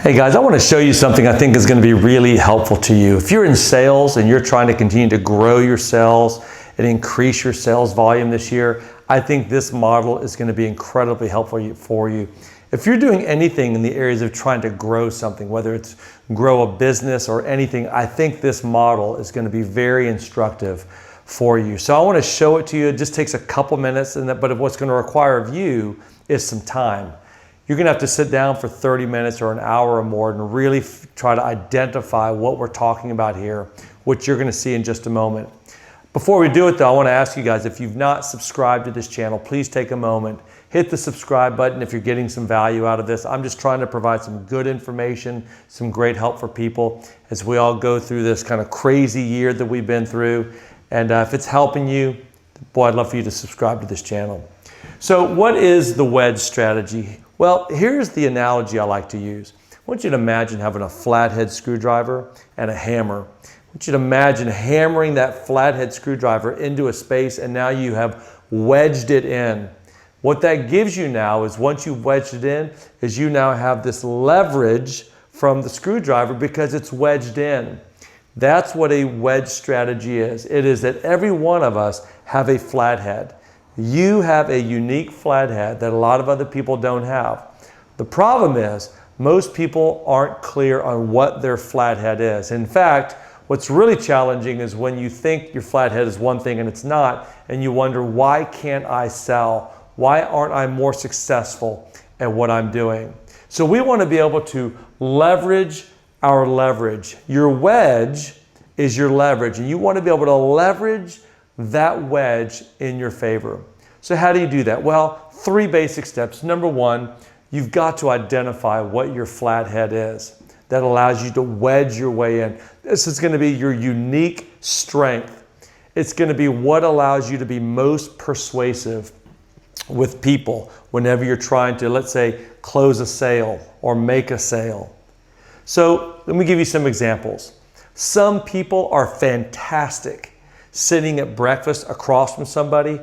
Hey guys, I want to show you something I think is going to be really helpful to you. If you're in sales and you're trying to continue to grow your sales and increase your sales volume this year, I think this model is going to be incredibly helpful for you. If you're doing anything in the areas of trying to grow something, whether it's grow a business or anything, I think this model is going to be very instructive for you. So I want to show it to you. It just takes a couple minutes, but what's going to require of you is some time. You're going to have to sit down for 30 minutes or an hour or more and really try to identify what we're talking about here, which you're going to see in just a moment. Before we do it though, I want to ask you guys, if you've not subscribed to this channel, please take a moment, hit the subscribe button if you're getting some value out of this. I'm just trying to provide some good information, some great help for people as we all go through this kind of crazy year that we've been through. And if it's helping you, boy, I'd love for you to subscribe to this channel. So what is the wedge strategy? Well, here's the analogy I like to use. I want you to imagine having a flathead screwdriver and a hammer. I want you to imagine hammering that flathead screwdriver into a space, and now you have wedged it in. What that gives you now is, once you've wedged it in, is you now have this leverage from the screwdriver because it's wedged in. That's what a wedge strategy is. It is that every one of us have a flathead. You have a unique flathead that a lot of other people don't have. The problem is most people aren't clear on what their flathead is. In fact, what's really challenging is when you think your flathead is one thing and it's not, and you wonder, why can't I sell? Why aren't I more successful at what I'm doing? So we want to be able to leverage our leverage. Your wedge is your leverage, and you want to be able to leverage that wedge in your favor. So how do you do that? Well, 3 basic steps. Number 1, you've got to identify what your flathead is. That allows you to wedge your way in. This is going to be your unique strength. It's going to be what allows you to be most persuasive with people whenever you're trying to, let's say, close a sale or make a sale. So let me give you some examples. Some people are fantastic sitting at breakfast across from somebody,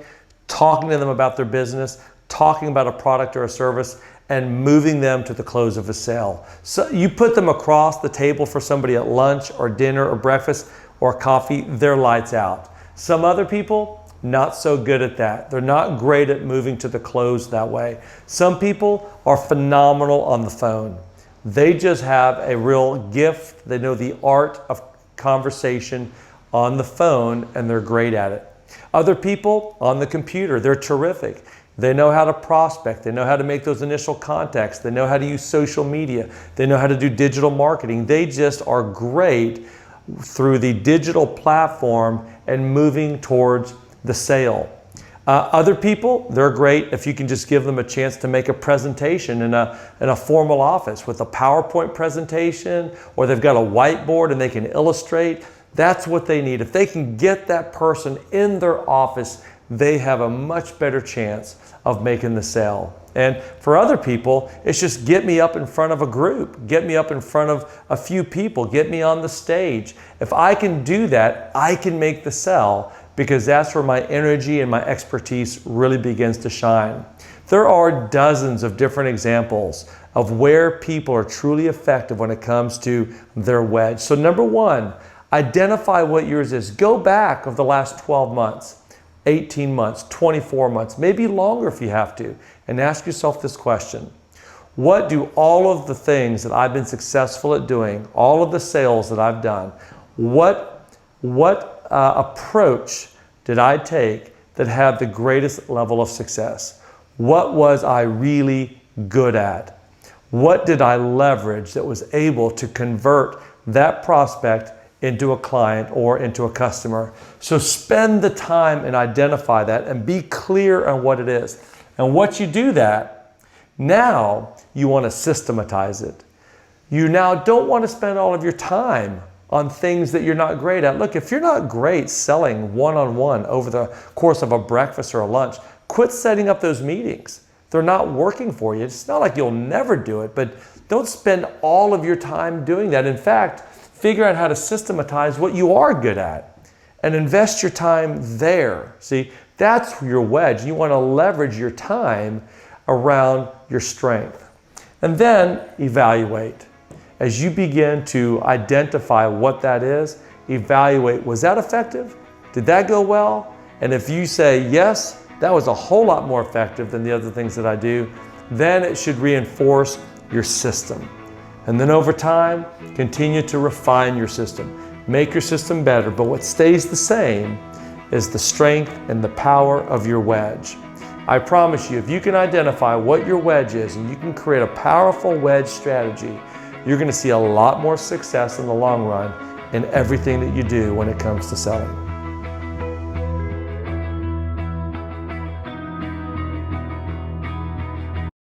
talking to them about their business, talking about a product or a service, and moving them to the close of a sale. So you put them across the table for somebody at lunch or dinner or breakfast or coffee, they're lights out. Some other people, not so good at that. They're not great at moving to the close that way. Some people are phenomenal on the phone. They just have a real gift. They know the art of conversation on the phone, and they're great at it. Other people on the computer, they're terrific. They know how to prospect. They know how to make those initial contacts. They know how to use social media. They know how to do digital marketing. They just are great through the digital platform and moving towards the sale. Other people, they're great if you can just give them a chance to make a presentation in a formal office with a PowerPoint presentation, or they've got a whiteboard and they can illustrate. That's what they need. If they can get that person in their office, they have a much better chance of making the sale. And for other people, it's just get me up in front of a group, get me up in front of a few people, get me on the stage. If I can do that, I can make the sale, because that's where my energy and my expertise really begins to shine. There are dozens of different examples of where people are truly effective when it comes to their wedge. So number 1, identify what yours is. Go back of the last 12 months, 18 months, 24 months, maybe longer if you have to, and ask yourself this question. What do all of the things that I've been successful at doing, all of the sales that I've done, what approach did I take that had the greatest level of success? What was I really good at? What did I leverage that was able to convert that prospect into a client or into a customer? So spend the time and identify that and be clear on what it is. And once you do that, now you want to systematize it. You now don't want to spend all of your time on things that you're not great at. Look, if you're not great selling one-on-one over the course of a breakfast or a lunch, quit setting up those meetings. They're not working for you. It's not like you'll never do it, but don't spend all of your time doing that. In fact, figure out how to systematize what you are good at and invest your time there. See, that's your wedge. You want to leverage your time around your strength. And then evaluate. As you begin to identify what that is, evaluate, was that effective? Did that go well? And if you say, yes, that was a whole lot more effective than the other things that I do, then it should reinforce your system. And then over time, continue to refine your system. Make your system better, but what stays the same is the strength and the power of your wedge. I promise you, if you can identify what your wedge is and you can create a powerful wedge strategy, you're going to see a lot more success in the long run in everything that you do when it comes to selling.